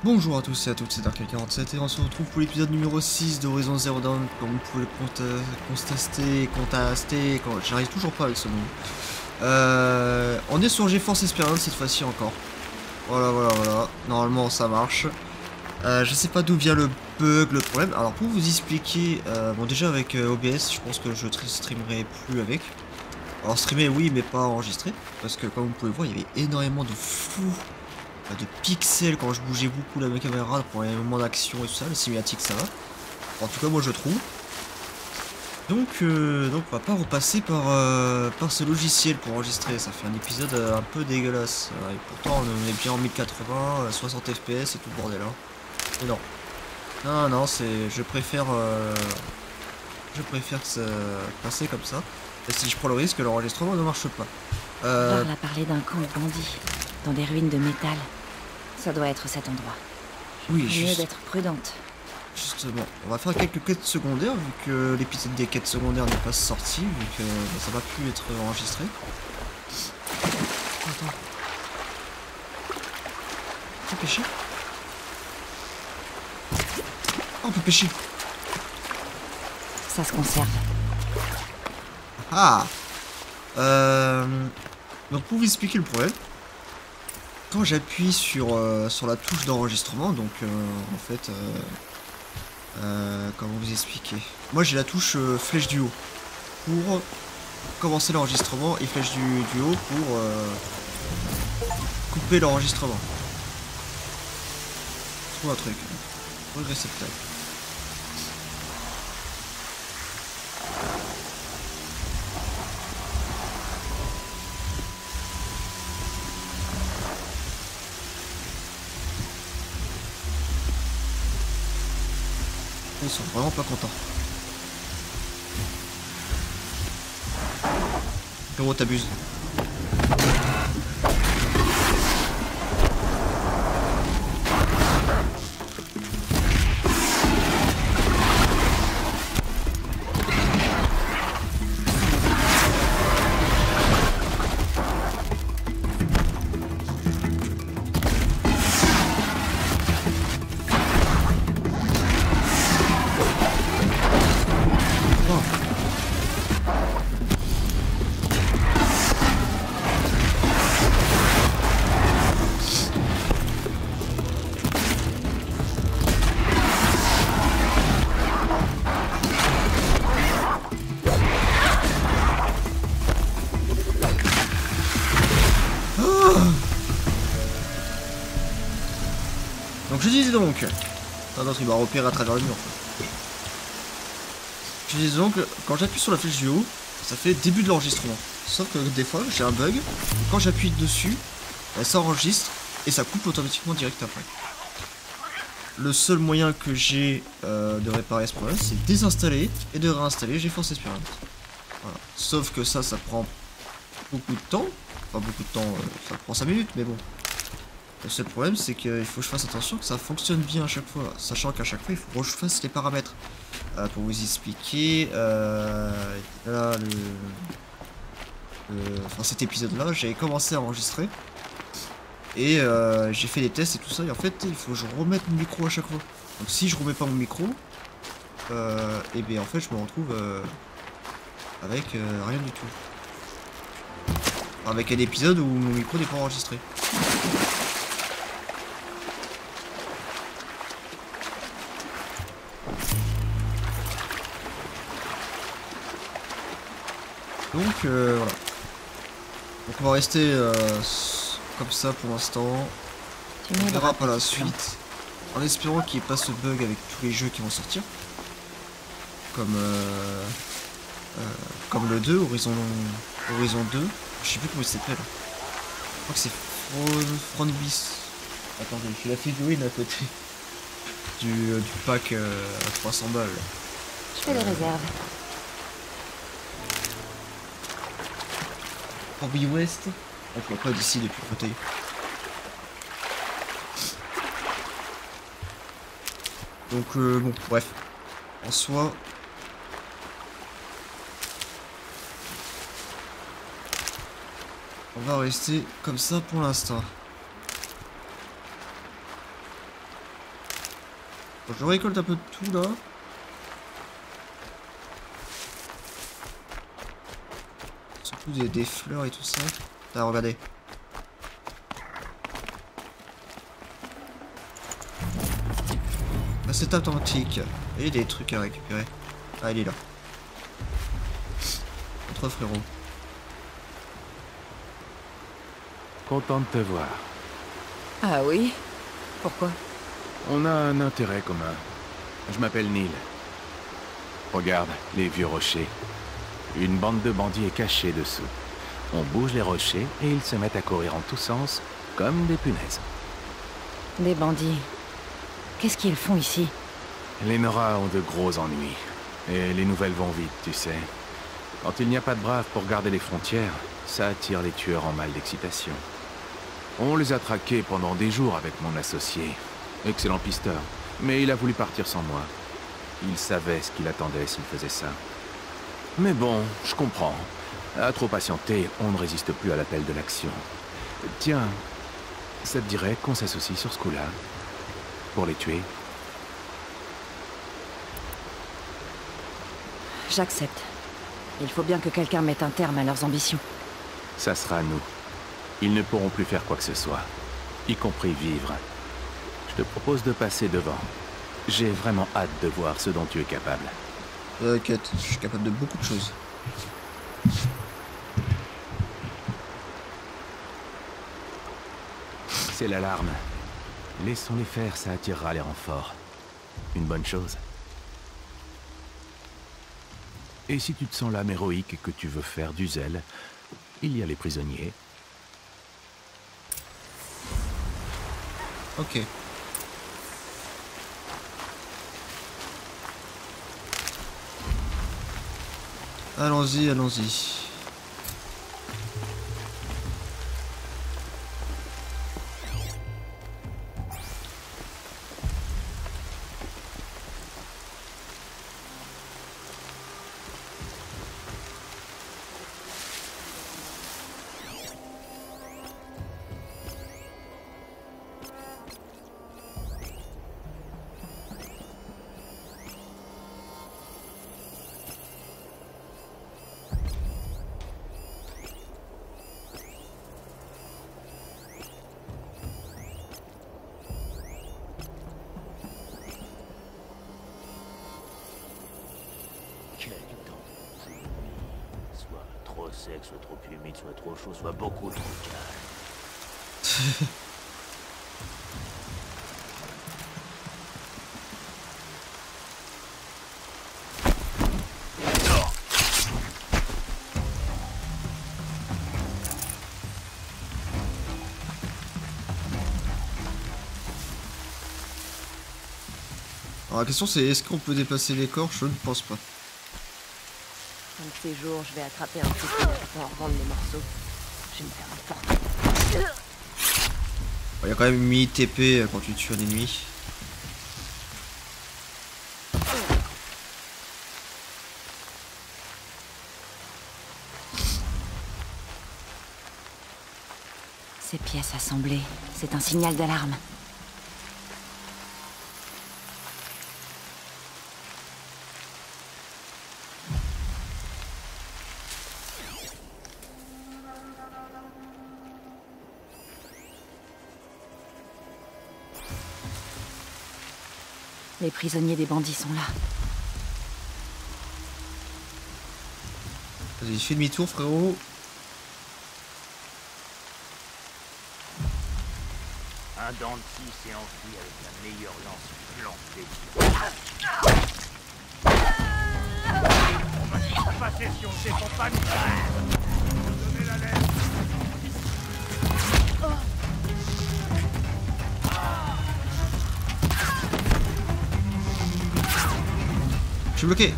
Bonjour à tous et à toutes, c'est Dark47 et on se retrouve pour l'épisode numéro 6 d'Horizon Zero Dawn. Comme vous pouvez le constater, j'arrive toujours pas avec ce nom. On est sur GeForce Experience cette fois-ci encore. Voilà. Normalement ça marche. Je sais pas d'où vient le bug, le problème. Alors pour vous expliquer, bon déjà avec OBS, je pense que je streamerai plus avec. Alors streamer oui, mais pas enregistrer. Parce que comme vous pouvez voir, il y avait énormément de flou, de pixels quand je bougeais beaucoup la caméra pour les moments d'action et tout ça. Les cinématiques ça va. En tout cas moi je trouve. Donc on va pas repasser par ce logiciel pour enregistrer. Ça fait un épisode un peu dégueulasse. Et pourtant on est bien en 1080, 60 fps et tout le bordel hein. Mais non. Non, c'est. Je préfère que ça passer comme ça. Et si je prends le risque, l'enregistrement ne marche pas. Varl a parlé d'un camp de bandits, dans des ruines de métal. Ça doit être cet endroit. Oui, Mieux d'être prudente. Justement, on va faire quelques quêtes secondaires, vu que l'épisode des quêtes secondaires n'est pas sorti, vu que ça va plus être enregistré. Attends. On peut pêcher? On peut pêcher. Ça se conserve. Ah. Donc pour vous expliquer le problème, quand j'appuie sur la touche d'enregistrement, donc en fait, comment vous expliquer? Moi j'ai la touche flèche du haut pour commencer l'enregistrement et flèche du haut pour couper l'enregistrement. Trouve un truc. Regresser peut-être. Ils sont vraiment pas contents. Comment t'abuses? Donc je disais donc... Ah non, il m'a repéré à travers le mur. Je disais donc, quand j'appuie sur la flèche du haut, ça fait début de l'enregistrement. Sauf que des fois, j'ai un bug. Quand j'appuie dessus, ça enregistre et ça coupe automatiquement direct après. Le seul moyen que j'ai de réparer ce problème, c'est désinstaller et de réinstaller GeForce Experience. Voilà. Sauf que ça prend beaucoup de temps. Enfin beaucoup de temps, ça prend 5 minutes, mais bon. Le seul problème, c'est qu'il faut que je fasse attention que ça fonctionne bien à chaque fois. Sachant qu'à chaque fois, il faut que je fasse les paramètres. Pour vous expliquer, là, enfin, cet épisode-là, j'avais commencé à enregistrer. Et j'ai fait des tests et tout ça. Et en fait, il faut que je remette mon micro à chaque fois. Donc si je remets pas mon micro, et bien en fait, je me retrouve avec rien du tout. Avec un épisode où mon micro n'est pas enregistré. Donc voilà. Donc on va rester comme ça pour l'instant. On verra par la suite. En espérant qu'il n'y ait pas ce bug avec tous les jeux qui vont sortir. Comme le 2, Horizon 2. Je sais plus comment il s'appelle. Je crois que c'est Front Bis. Attendez, j'ai la figurine à côté du pack à 300 balles. Je fais les réserves. Corby West. On voit pas d'ici depuis le fauteuil. Donc bon, bref. En soi. On va rester comme ça pour l'instant. Bon, je récolte un peu de tout là. Surtout des fleurs et tout ça. Ah, regardez. Ah, c'est authentique. Il y a des trucs à récupérer. Ah, il est là. Notre frérot. Content de te voir. Ah oui? Pourquoi? On a un intérêt commun. Je m'appelle Neil. Regarde, les vieux rochers. Une bande de bandits est cachée dessous. On bouge les rochers et ils se mettent à courir en tous sens, comme des punaises. Des bandits. Qu'est-ce qu'ils font ici? Les Nora ont de gros ennuis. Et les nouvelles vont vite, tu sais. Quand il n'y a pas de braves pour garder les frontières, ça attire les tueurs en mal d'excitation. On les a traqués pendant des jours avec mon associé. Excellent pisteur. Mais il a voulu partir sans moi. Il savait ce qu'il attendait s'il faisait ça. Mais bon, je comprends. À trop patienter, on ne résiste plus à l'appel de l'action. Tiens, ça te dirait qu'on s'associe sur ce coup-là? Pour les tuer? J'accepte. Il faut bien que quelqu'un mette un terme à leurs ambitions. Ça sera nous. Ils ne pourront plus faire quoi que ce soit, y compris vivre. Je te propose de passer devant. J'ai vraiment hâte de voir ce dont tu es capable. T'inquiète, je suis capable de beaucoup de choses. C'est l'alarme. Laissons-les faire, ça attirera les renforts. Une bonne chose. Et si tu te sens l'âme héroïque et que tu veux faire du zèle, il y a les prisonniers. Ok. Allons-y, allons-y. Quel temps pourri. Soit trop sec, soit trop humide, soit trop chaud, soit beaucoup trop calme. Alors la question c'est est-ce qu'on peut déplacer les corps? Je ne pense pas. Un de ces jours, je vais attraper un petit pour en revendre les morceaux. Je vais me faire un fortune. Il y a quand même 1000 TP quand tu tues un ennemi. Ces pièces assemblées, c'est un signal d'alarme. Les prisonniers des bandits sont là. Vas-y, fais demi-tour frérot. Un dentiste s'est enfui avec la meilleure lance plantée. On va se passer si on ne défend pas nous. Donnez la lettre. Je suis bloqué.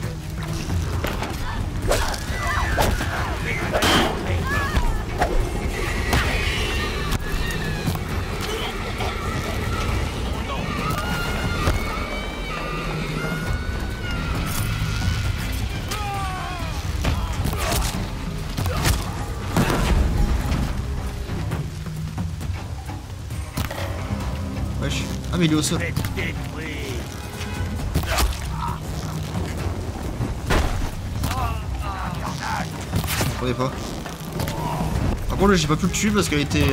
Wesh. Ah mais il est au sol. Faites détruire. comprenais pas. Par contre, j'ai pas pu le tuer parce qu'elle était...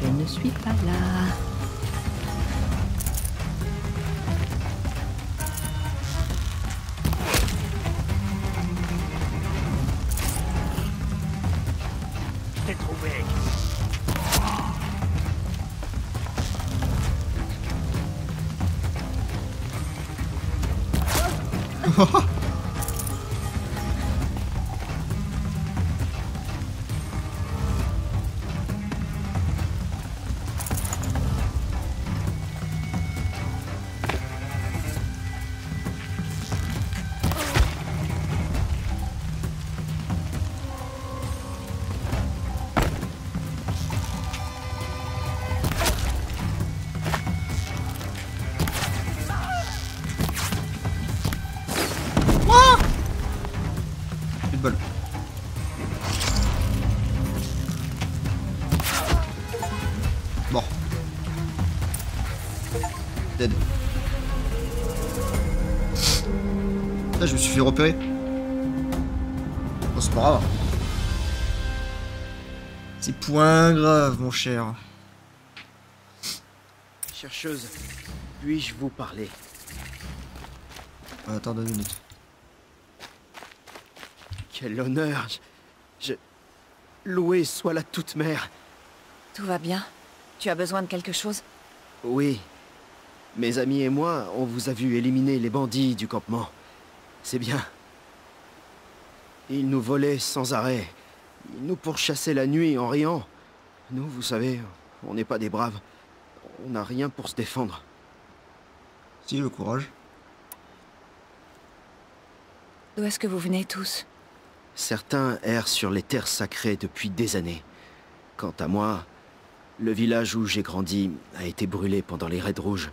Je ne suis pas là. Je t'ai trouvé. Plus de bol. Bon. Dead. Là, je me suis fait repérer. Oh, c'est pas grave. C'est point grave, mon cher. Chercheuse, puis-je vous parler? Attends 2 minutes. Quel honneur! Loué soit la toute-mère. Tout va bien? Tu as besoin de quelque chose? Oui. Mes amis et moi, on vous a vu éliminer les bandits du campement. C'est bien. Ils nous volaient sans arrêt. Ils nous pourchassaient la nuit en riant. Nous, vous savez, on n'est pas des braves. On n'a rien pour se défendre. Si, le courage. D'où est-ce que vous venez tous? Certains errent sur les terres sacrées depuis des années. Quant à moi, le village où j'ai grandi a été brûlé pendant les raids rouges.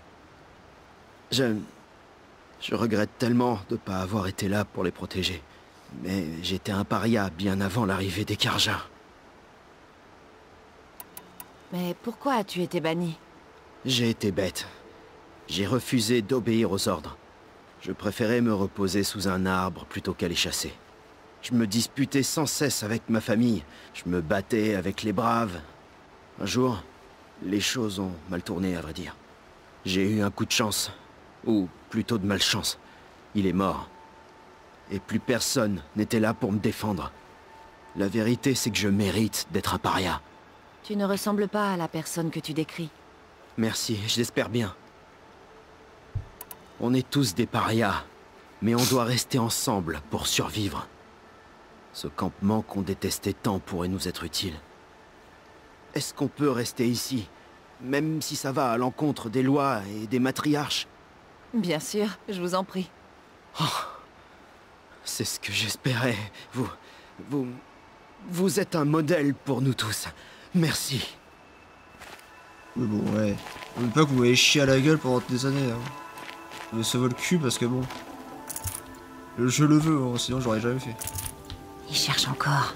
Je regrette tellement de ne pas avoir été là pour les protéger. Mais j'étais un paria bien avant l'arrivée des Kharja. Mais pourquoi as-tu été banni? J'ai été bête. J'ai refusé d'obéir aux ordres. Je préférais me reposer sous un arbre plutôt qu'aller chasser. Je me disputais sans cesse avec ma famille. Je me battais avec les braves. Un jour, les choses ont mal tourné, à vrai dire. J'ai eu un coup de chance. Ou plutôt de malchance. Il est mort. Et plus personne n'était là pour me défendre. La vérité, c'est que je mérite d'être un paria. Tu ne ressembles pas à la personne que tu décris. Merci, je l'espère bien. On est tous des parias, mais on doit rester ensemble pour survivre. Ce campement qu'on détestait tant pourrait nous être utile. Est-ce qu'on peut rester ici, même si ça va à l'encontre des lois et des matriarches? Bien sûr, je vous en prie. C'est ce que j'espérais. Vous êtes un modèle pour nous tous. Merci. Oui, bon, ouais. On veut pas que vous m'ayez chié à la gueule pendant des années. Hein. Je me sauve le cul parce que bon. Je le veux, hein, sinon j'aurais jamais fait. Il cherche encore.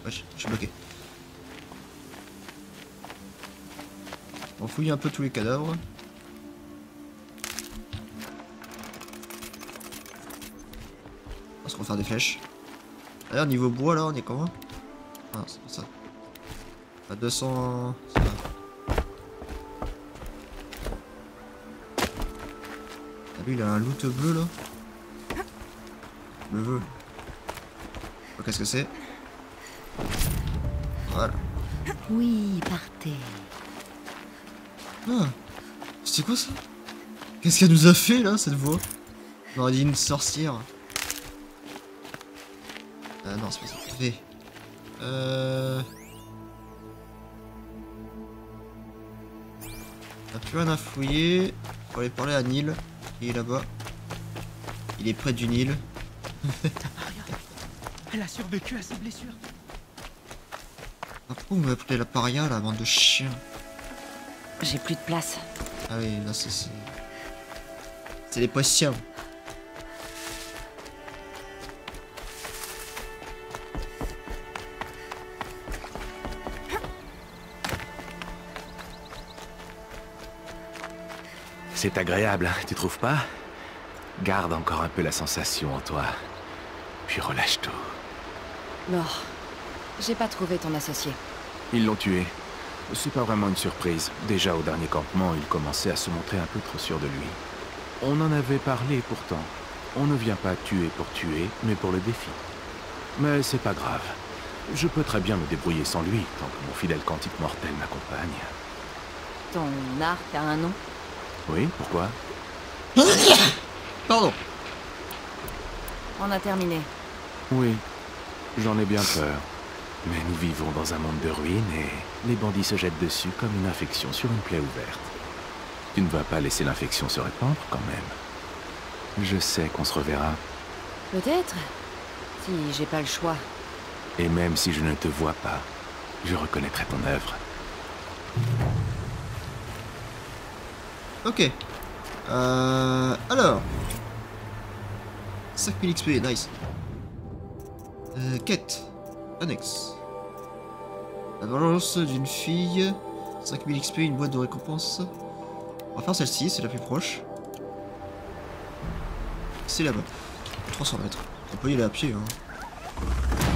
Wesh, je suis bloqué. On fouille un peu tous les cadavres. On va se refaire des flèches. D'ailleurs, niveau bois là, on est comment? Ah, c'est pas ça. À 200. Ça va. Ah, lui, il a un loot bleu là. Je le veux. Oh, qu'est-ce que c'est? Voilà. Oui, partez. Ah, c'est quoi ça? Qu'est-ce qu'elle nous a fait là, cette voix? On aurait dit une sorcière. Ah non, c'est pas ça. V. On a plus rien à fouiller. Faut aller parler à Nil. Il est là-bas. Il est près du Nil. Elle a survécu à ses blessures. Ah, pourquoi vous m'avez appelé la paria, la bande de chiens? J'ai plus de place. Ah oui, là c'est... C'est les poissons. C'est agréable, hein, tu trouves pas? Garde encore un peu la sensation en toi. Puis relâche tout. Laure, j'ai pas trouvé ton associé. Ils l'ont tué. C'est pas vraiment une surprise. Déjà au dernier campement, il commençait à se montrer un peu trop sûr de lui. On en avait parlé pourtant. On ne vient pas tuer pour tuer, mais pour le défi. Mais c'est pas grave. Je peux très bien me débrouiller sans lui, tant que mon fidèle cantique mortel m'accompagne. Ton arc a un nom? Oui, pourquoi? Pardon. On a terminé. Oui, j'en ai bien peur. Mais nous vivons dans un monde de ruines et les bandits se jettent dessus comme une infection sur une plaie ouverte. Tu ne vas pas laisser l'infection se répandre quand même. Je sais qu'on se reverra. Peut-être. Si j'ai pas le choix. Et même si je ne te vois pas, je reconnaîtrai ton œuvre. Ok. Alors. 5000 XP, nice. Quête. Annexe. La vengeance d'une fille. 5000 XP, une boîte de récompense. On va faire celle-ci, c'est la plus proche. C'est là-bas. 300 mètres. On peut y aller à pied, hein.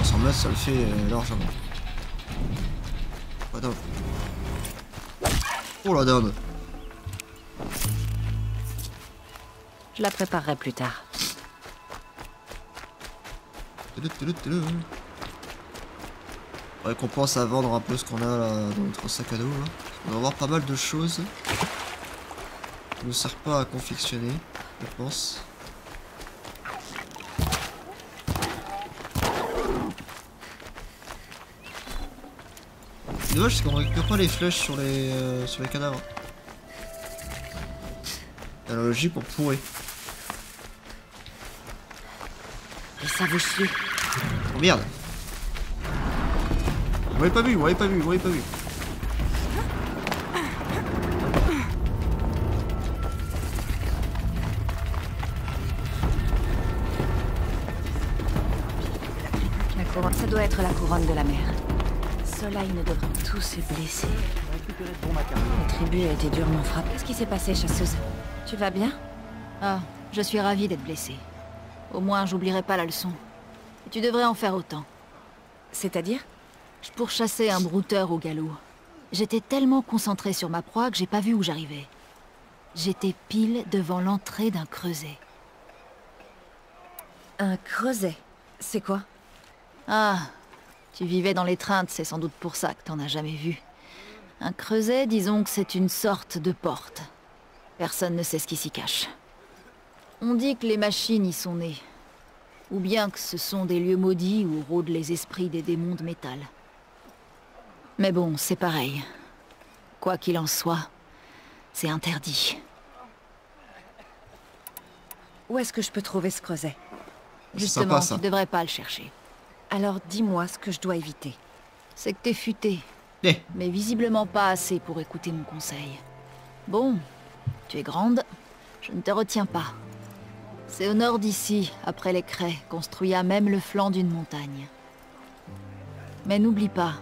300 mètres, ça le fait largement. Oh, dinde. Oh la dinde. Je la préparerai plus tard. Récompense à vendre un peu ce qu'on a là dans notre sac à dos. Là. On va avoir pas mal de choses qui ne servent pas à confectionner, je pense. C'est dommage, c'est qu'on récupère pas les flèches sur les cadavres. L'analogie pour pourrir. Et ça vous suit. Oh merde! Vous m'avez pas vu, vous m'avez pas vu, vous m'avez pas vu. La couronne, ça doit être la couronne de la mer. Soleil ne devrait tous se blesser. La tribu a été durement frappée. Qu'est-ce qui s'est passé, chasseuse? Tu vas bien? Ah, je suis ravie d'être blessée. Au moins, j'oublierai pas la leçon. Et tu devrais en faire autant. C'est-à-dire? Je pourchassais un brouteur au galop. J'étais tellement concentrée sur ma proie que j'ai pas vu où j'arrivais. J'étais pile devant l'entrée d'un creuset. Un creuset? C'est quoi? Ah, tu vivais dans l'étreinte, c'est sans doute pour ça que t'en as jamais vu. Un creuset, disons que c'est une sorte de porte. Personne ne sait ce qui s'y cache. On dit que les machines y sont nées. Ou bien que ce sont des lieux maudits où rôdent les esprits des démons de métal. Mais bon, c'est pareil. Quoi qu'il en soit, c'est interdit. Où est-ce que je peux trouver ce creuset? Justement, sympa, ça. tu devrais pas le chercher. Alors dis-moi ce que je dois éviter. C'est que t'es futé, Eh, mais visiblement pas assez pour écouter mon conseil. Bon, tu es grande, je ne te retiens pas. C'est au nord d'ici, après les craies, qu'on se trouilla même le flanc d'une montagne. Mais n'oublie pas,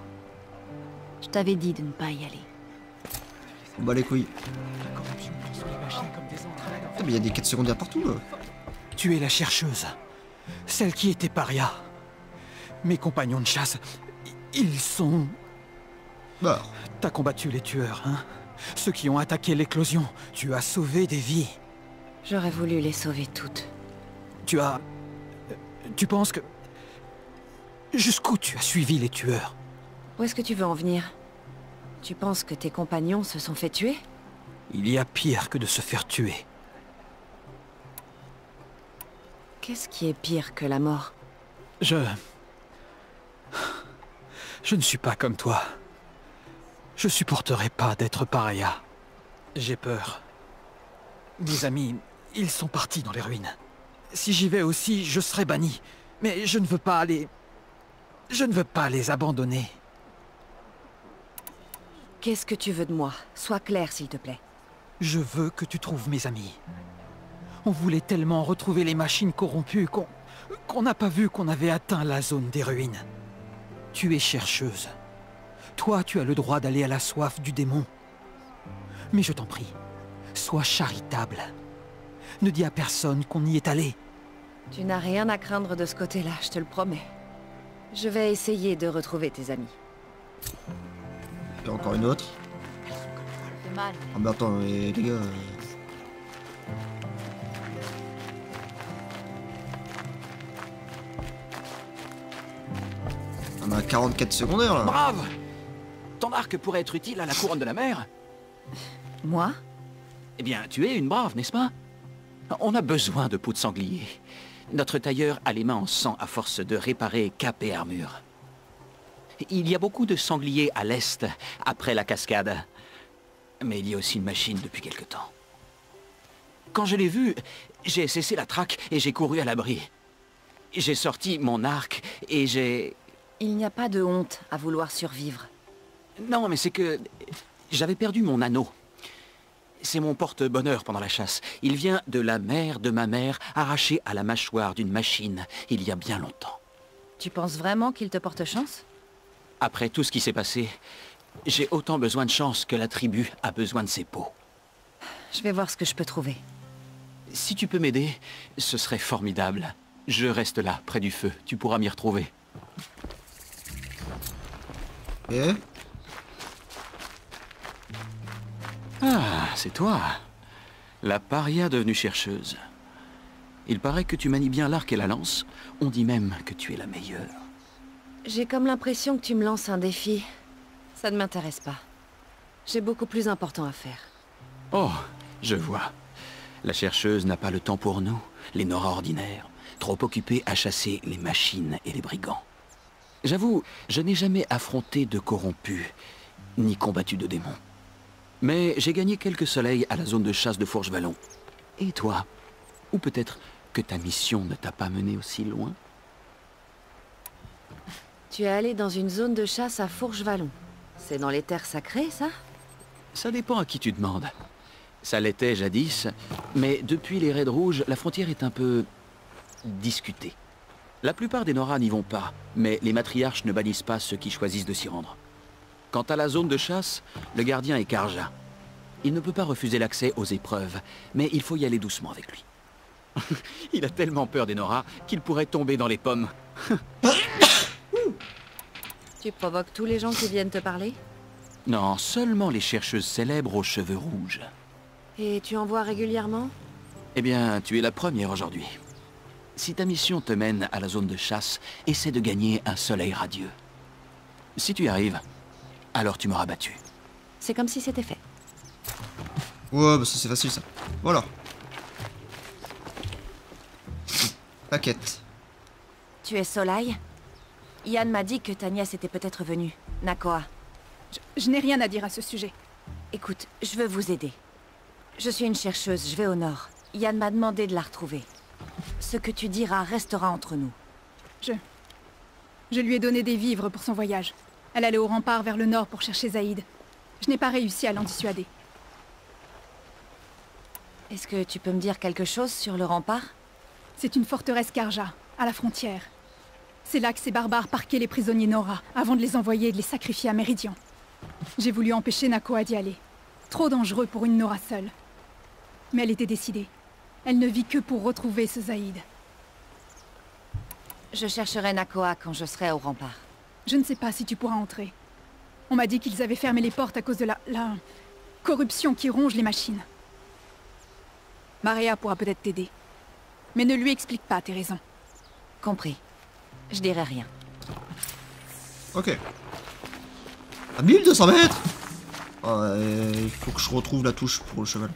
je t'avais dit de ne pas y aller. on bat les couilles. Ah, mais il y a des quêtes secondaires partout là. Tu es la chercheuse. Celle qui était paria. Mes compagnons de chasse, ils sont... Bah, T'as combattu les tueurs, hein? Ceux qui ont attaqué l'éclosion. Tu as sauvé des vies. J'aurais voulu les sauver toutes. Tu as... Tu penses que... Jusqu'où tu as suivi les tueurs? Où est-ce que tu veux en venir? Tu penses que tes compagnons se sont fait tuer? Il y a pire que de se faire tuer. Qu'est-ce qui est pire que la mort? Je ne suis pas comme toi. Je supporterai pas d'être paria. J'ai peur. Mes amis, ils sont partis dans les ruines. Si j'y vais aussi, je serai banni. Mais je ne veux pas les... Je ne veux pas les abandonner. Qu'est-ce que tu veux de moi? Sois clair, s'il te plaît. Je veux que tu trouves mes amis. On voulait tellement retrouver les machines corrompues qu'on n'a pas vu qu'on avait atteint la zone des ruines. Tu es chercheuse. Toi, tu as le droit d'aller à la soif du démon. Mais je t'en prie, sois charitable. Ne dis à personne qu'on y est allé. Tu n'as rien à craindre de ce côté-là, je te le promets. Je vais essayer de retrouver tes amis. Et encore une autre. C'est mal. Ah mais attends, les gars... On a 44 secondaires là. Brave! Ton arc pourrait être utile à la couronne de la mer. Moi? Eh bien, tu es une brave, n'est-ce pas? On a besoin de peau de sanglier. Notre tailleur a les mains en sang à force de réparer cap et armure. Il y a beaucoup de sangliers à l'est, après la cascade. Mais il y a aussi une machine depuis quelque temps. Quand je l'ai vue, j'ai cessé la traque et j'ai couru à l'abri. J'ai sorti mon arc et j'ai... Il n'y a pas de honte à vouloir survivre. Non, mais c'est que... J'avais perdu mon anneau. C'est mon porte-bonheur pendant la chasse. Il vient de la mère de ma mère, arraché à la mâchoire d'une machine, il y a bien longtemps. Tu penses vraiment qu'il te porte chance? Après tout ce qui s'est passé, j'ai autant besoin de chance que la tribu a besoin de ses peaux. Je vais voir ce que je peux trouver. Si tu peux m'aider, ce serait formidable. Je reste là, près du feu. Tu pourras m'y retrouver. Et Ah, c'est toi. La paria devenue chercheuse. Il paraît que tu manies bien l'arc et la lance. On dit même que tu es la meilleure. J'ai comme l'impression que tu me lances un défi. Ça ne m'intéresse pas. J'ai beaucoup plus important à faire. Oh, je vois. La chercheuse n'a pas le temps pour nous, les Nora ordinaires, trop occupés à chasser les machines et les brigands. J'avoue, je n'ai jamais affronté de corrompus, ni combattu de démons. Mais j'ai gagné quelques soleils à la zone de chasse de Fourche-Vallon. Et toi? Ou peut-être que ta mission ne t'a pas mené aussi loin? Tu es allé dans une zone de chasse à Fourche-Vallon. C'est dans les terres sacrées, ça? Ça dépend à qui tu demandes. Ça l'était jadis, mais depuis les raids rouges, la frontière est un peu... discutée. La plupart des Nora n'y vont pas, mais les matriarches ne bannissent pas ceux qui choisissent de s'y rendre. Quant à la zone de chasse, le gardien est Karja. Il ne peut pas refuser l'accès aux épreuves, mais il faut y aller doucement avec lui. Il a tellement peur des Nora qu'il pourrait tomber dans les pommes. Tu provoques tous les gens qui viennent te parler? Non, seulement les chercheuses célèbres aux cheveux rouges. Et tu en vois régulièrement? Eh bien, tu es la première aujourd'hui. Si ta mission te mène à la zone de chasse, essaie de gagner un soleil radieux. Si tu y arrives, alors tu m'auras battu. C'est comme si c'était fait. ouais, bah ça c'est facile ça. Voilà. La quête. Tu es Soleil? Yann m'a dit que ta nièce était peut-être venue. Nakoa. Je n'ai rien à dire à ce sujet. Écoute, je veux vous aider. Je suis une chercheuse, je vais au nord. Yann m'a demandé de la retrouver. Ce que tu diras restera entre nous. Je lui ai donné des vivres pour son voyage. Elle allait au rempart vers le nord pour chercher Zaïd. Je n'ai pas réussi à l'en dissuader. Est-ce que tu peux me dire quelque chose sur le rempart? C'est une forteresse Karja, à la frontière. C'est là que ces barbares parquaient les prisonniers Nora, avant de les envoyer et de les sacrifier à Méridian. J'ai voulu empêcher Nakoa d'y aller. Trop dangereux pour une Nora seule. Mais elle était décidée. Elle ne vit que pour retrouver ce Zaïd. Je chercherai Nakoa quand je serai au rempart. Je ne sais pas si tu pourras entrer. On m'a dit qu'ils avaient fermé les portes à cause de la corruption qui ronge les machines. Maria pourra peut-être t'aider. Mais ne lui explique pas tes raisons. Compris. Je dirai rien. Ok. À 1200 mètres. Il faut que je retrouve la touche pour le cheval.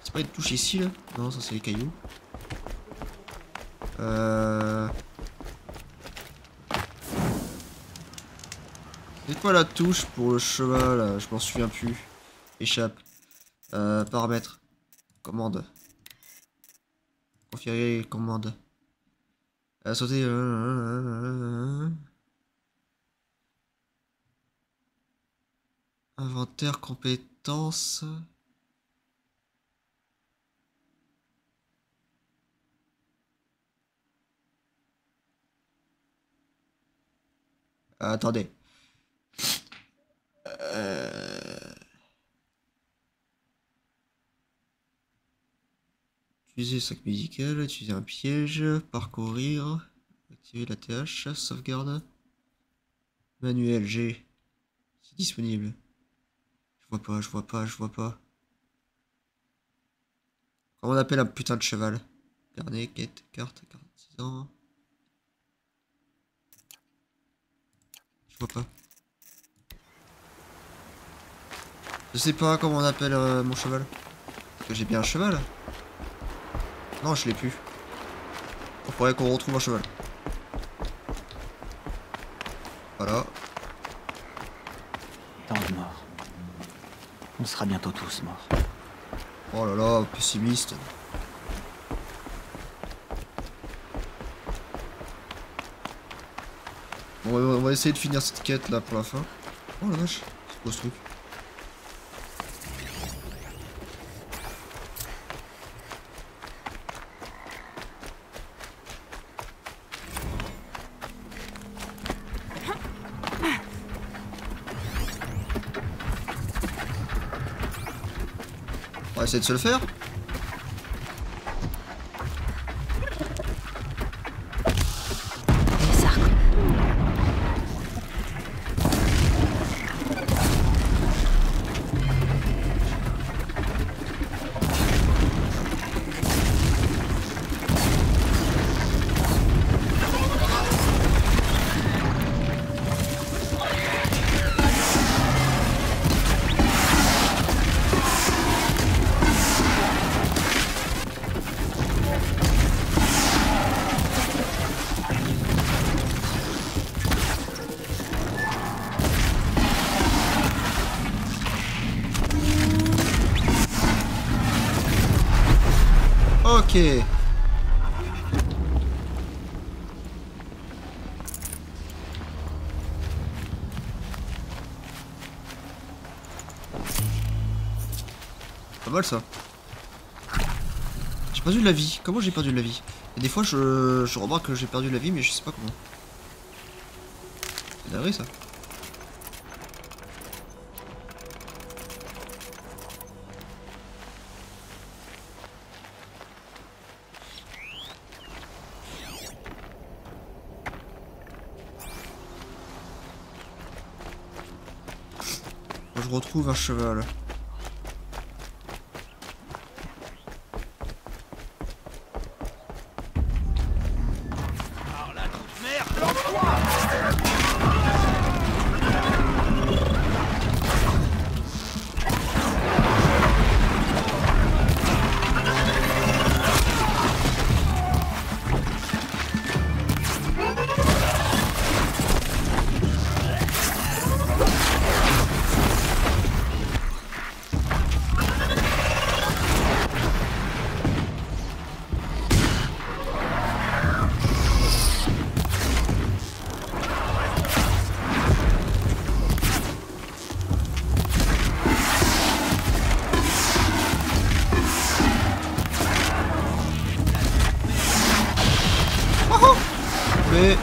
C'est pas une touche ici là? Non, ça c'est les cailloux. C'est quoi la touche pour le cheval là? Je m'en souviens plus. Échappe. Paramètres. Commande. Conférer commande. Sauter. Inventaire, compétences. Attendez. Utiliser sac médical, utiliser un piège, parcourir, activer la TH, sauvegarde, manuel G, c'est disponible. Je vois pas, je vois pas, je vois pas. Comment on appelle un putain de cheval? Carnet, quête, carte, 46 ans. Je vois pas. Je sais pas comment on appelle mon cheval. Parce que j'ai bien un cheval. Non, je l'ai plus. Il faudrait qu'on retrouve un cheval. Voilà. Tant de morts. On sera bientôt tous morts. Oh là là, pessimiste. Bon, on va essayer de finir cette quête là pour la fin. Oh la vache, c'est quoi ce truc? On va essayer de se le faire. Ok. Pas mal ça. J'ai perdu de la vie. Comment j'ai perdu de la vie? Et des fois je remarque que j'ai perdu de la vie mais je sais pas comment. C'est dingue ça. Je retrouve un cheval. Mais...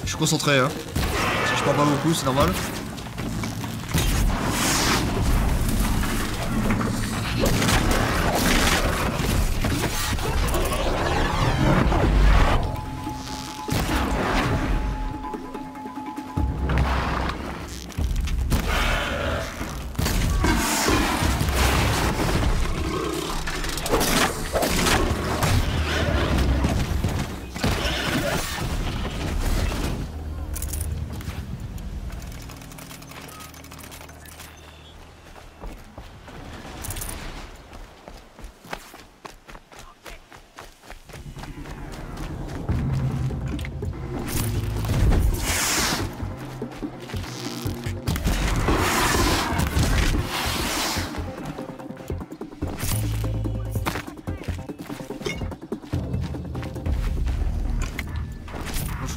Je suis concentré, hein. Si je parle pas beaucoup, c'est normal.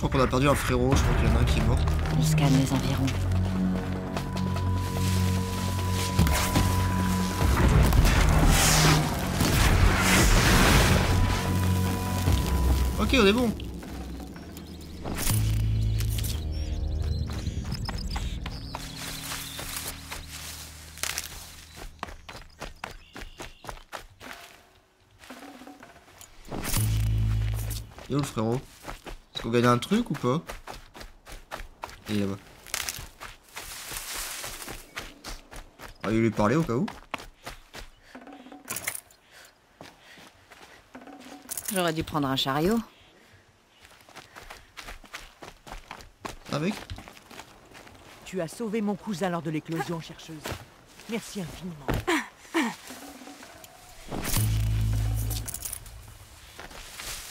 crois qu'on a perdu un frérot, je crois qu'il y en a un qui est mort. Il scanne les environs. Ok, on est bon. Et où le frérot? Est-ce qu'on gagne un truc ou pas? Il est là-bas. Ah, il lui parler au cas où. J'aurais dû prendre un chariot. Avec? Tu as sauvé mon cousin lors de l'éclosion, chercheuse. Merci infiniment.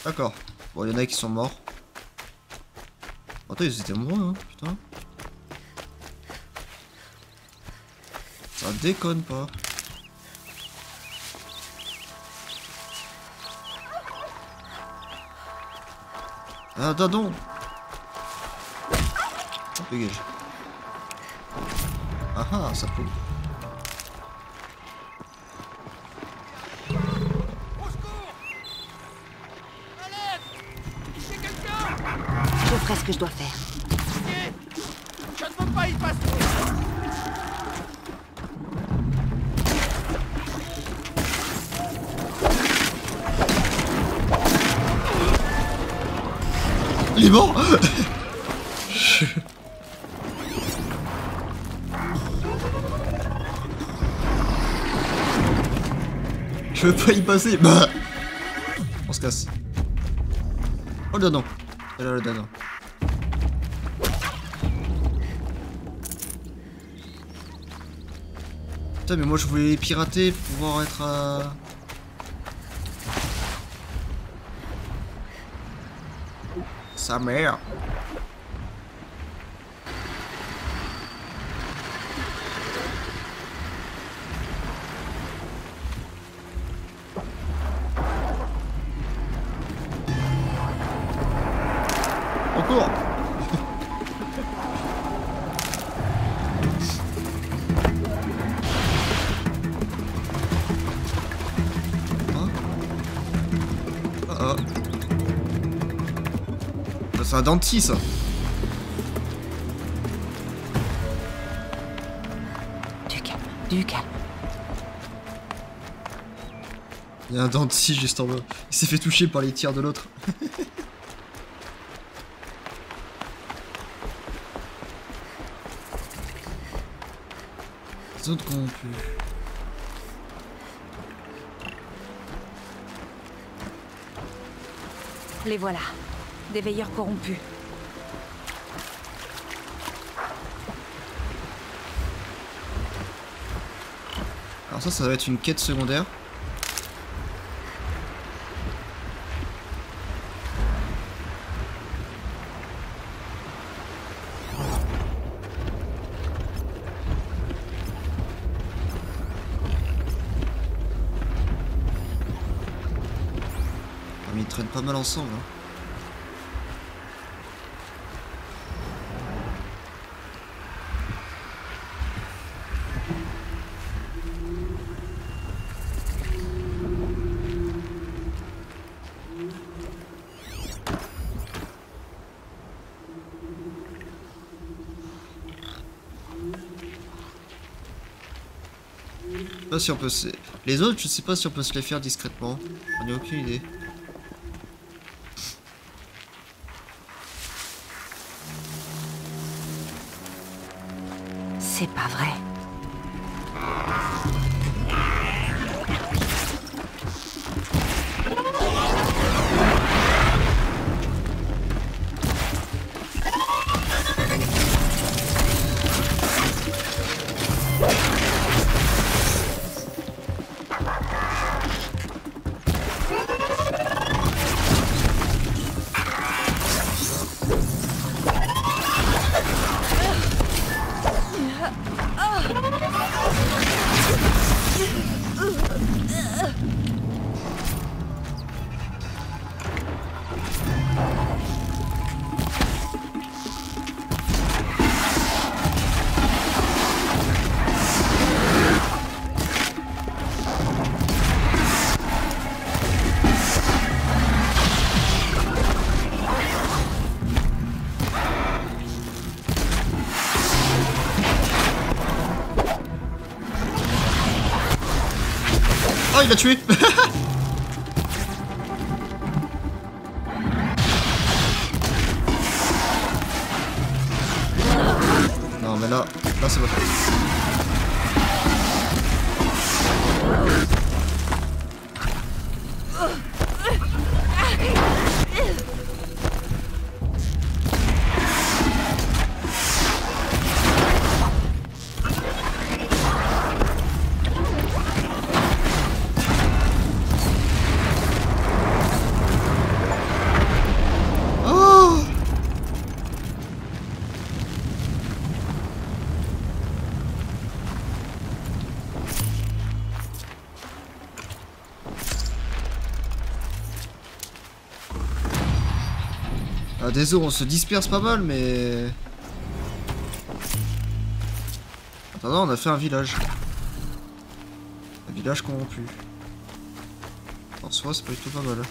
D'accord. Bon, il y en a qui sont morts. Attends, ils étaient morts, hein, putain. Ça déconne pas. Ah, dindon. Oh, dégage. Ah ah, ça peut. Je ferai ce que je dois faire. Je ne veux pas y passer. Il est mort. Je veux pas y passer. Bah. On se casse. Oh le dindon. Et là le dindon. Putain mais moi je voulais les pirater pour pouvoir être à... Sa mère. Encore. Ah. C'est un dentiste ça. Du calme, du calme. Il y a un dentiste juste en bas. Il s'est fait toucher par les tirs de l'autre. Les autres corrompus. Les voilà. Des veilleurs corrompus. Alors ça va être une quête secondaire. Ah, mais ils traînent pas mal ensemble. Hein. Je sais pas si on peut se... Les autres, je sais pas si on peut se les faire discrètement. J'en ai aucune idée. C'est pas vrai. l'a tué. Non mais là c'est pas fait. Ah, désolé, on se disperse pas mal, mais... Attends, on a fait un village. Un village corrompu. En soi, c'est pas du tout pas mal.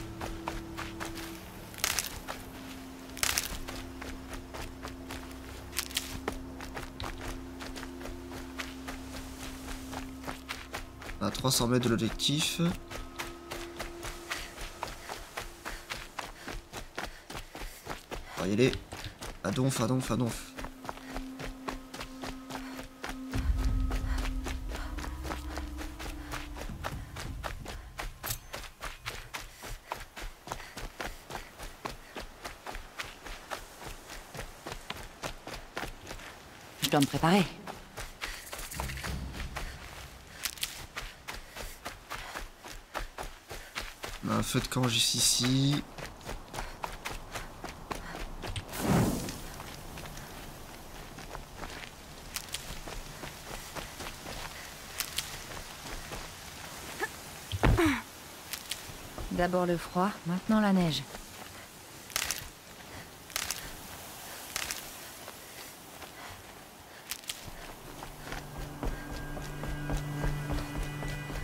À 300 mètres de l'objectif. On va y aller. À donf, à donf, à donf. Je dois me préparer. On a un feu de camp juste ici. D'abord le froid, maintenant la neige.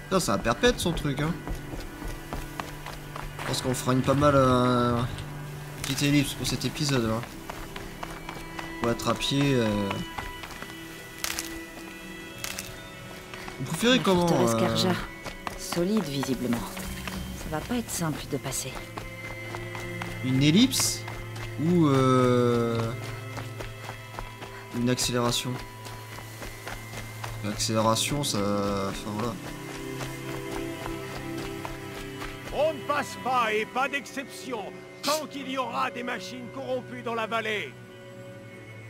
Putain, c'est un perpète son truc, hein. Je pense qu'on fera une pas mal petite ellipse pour cet épisode là. Pour être à pied. Vous préférez comment Forteresse Karja. Solide visiblement. Ça va pas être simple de passer. Une ellipse ou une accélération? L'accélération, ça... Enfin voilà. On ne passe pas, et pas d'exception, tant qu'il y aura des machines corrompues dans la vallée.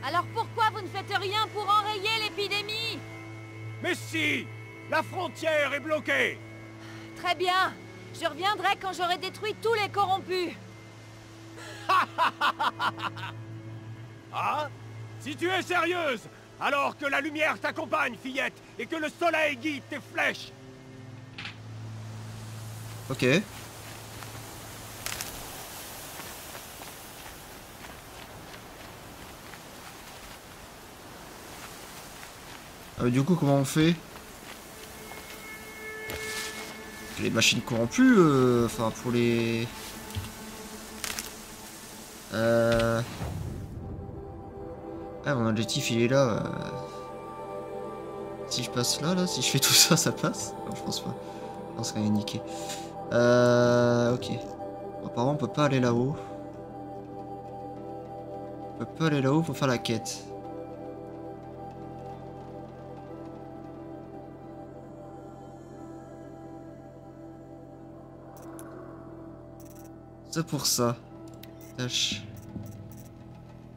Alors pourquoi vous ne faites rien pour enrayer l'épidémie? Mais si! La frontière est bloquée! Très bien. Je reviendrai quand j'aurai détruit tous les corrompus. Ah? Si tu es sérieuse, alors que la lumière t'accompagne, fillette, et que le soleil guide tes flèches. Ok. Du coup, comment on fait? Les machines corrompues, enfin pour les... Ah, mon objectif il est là. Si je passe là, si je fais tout ça, ça passe? Non, je pense pas. Je pense qu'on est niqué. Ok. Apparemment, on peut pas aller là-haut. On peut pas aller là-haut pour faire la quête. C'est pour ça. Tâche.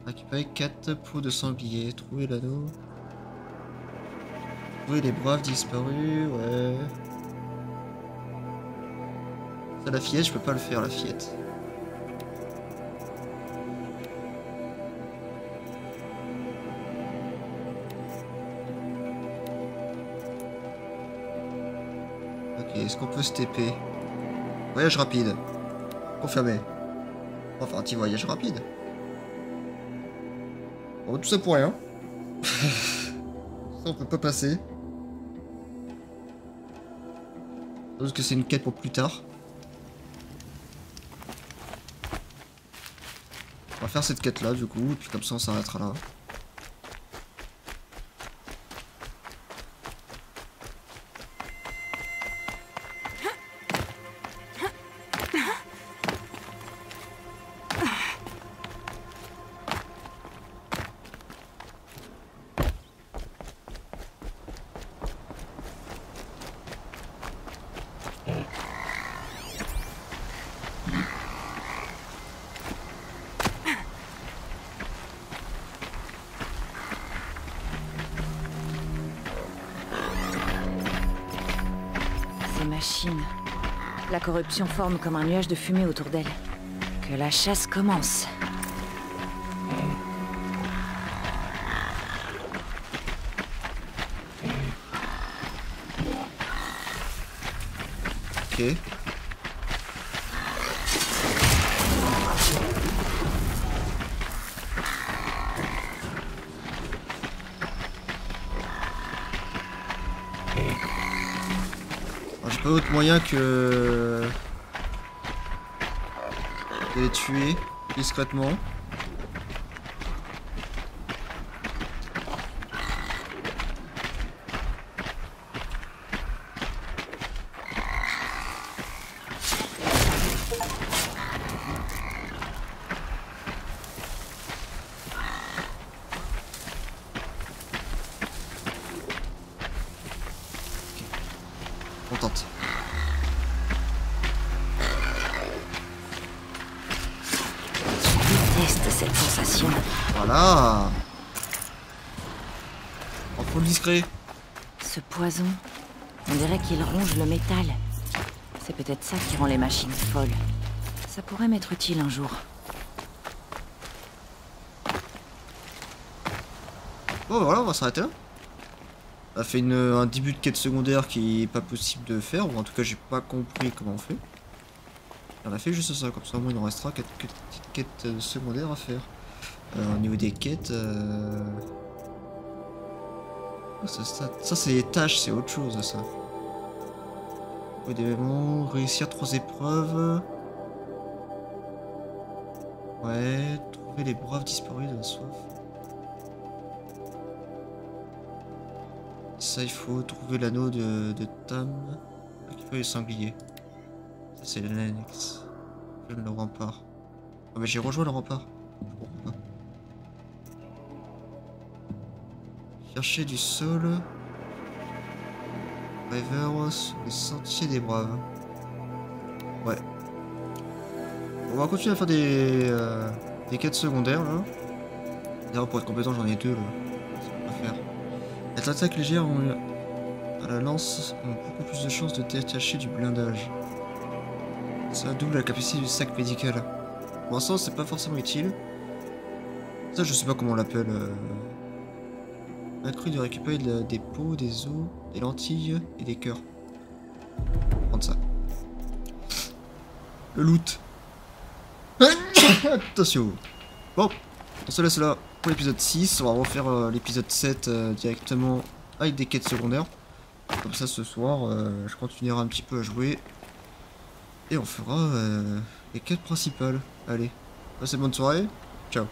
Récupérer 4 peaux de sanglier. Trouver l'anneau. Trouver les braves disparus. Ouais. Ça, la fillette, je peux pas le faire, la fillette. Ok, est-ce qu'on peut se TP? Voyage rapide. Confirmé. Enfin, un petit voyage rapide. Bon, tout ça pour rien. Ça, on peut pas passer. Parce que c'est une quête pour plus tard. On va faire cette quête là, du coup, et puis comme ça, on s'arrêtera là. machine. La corruption forme comme un nuage de fumée autour d'elle. Que la chasse commence. Ok. J'ai pas d'autre moyen que de les tuer discrètement. Contente. Je déteste cette sensation. Voilà. En full discret. Ce poison, on dirait qu'il ronge le métal. C'est peut-être ça qui rend les machines folles. Ça pourrait m'être utile un jour. Bon voilà, on va s'arrêter là. On a fait un début de quête secondaire qui est pas possible de faire, ou en tout cas j'ai pas compris comment on fait. On a fait juste ça, comme ça au moins il nous restera quelques petites quêtes secondaires à faire. Au niveau des quêtes... Ça c'est les tâches, c'est autre chose ça. Au développement, réussir 3 épreuves. Ouais, trouver les braves disparus de la soif. Ça, il faut trouver l'anneau de Tam. Récupérer le sanglier. Ça, c'est l'annexe. Le rempart. Ah, mais j'ai rejoint le rempart. Pourquoi pas. Chercher du sol. River sur les sentiers des braves. Ouais. On va continuer à faire des quêtes secondaires là. D'ailleurs, pour être compétent, j'en ai 2 là. Ça va faire. Les attaques légères à la lance ont beaucoup plus de chances de détacher du blindage. Ça double la capacité du sac médical. Pour l'instant, c'est pas forcément utile. Ça, je sais pas comment on l'appelle. Inclus de récupérer des pots, des os, des lentilles et des cœurs. On va prendre ça. Le loot. Attention. Bon, on se laisse là pour l'épisode 6. On va refaire l'épisode 7 directement avec des quêtes secondaires. Comme ça, ce soir, je continuerai un petit peu à jouer. Et on fera les quêtes principales. Allez, passez bonne soirée. Ciao.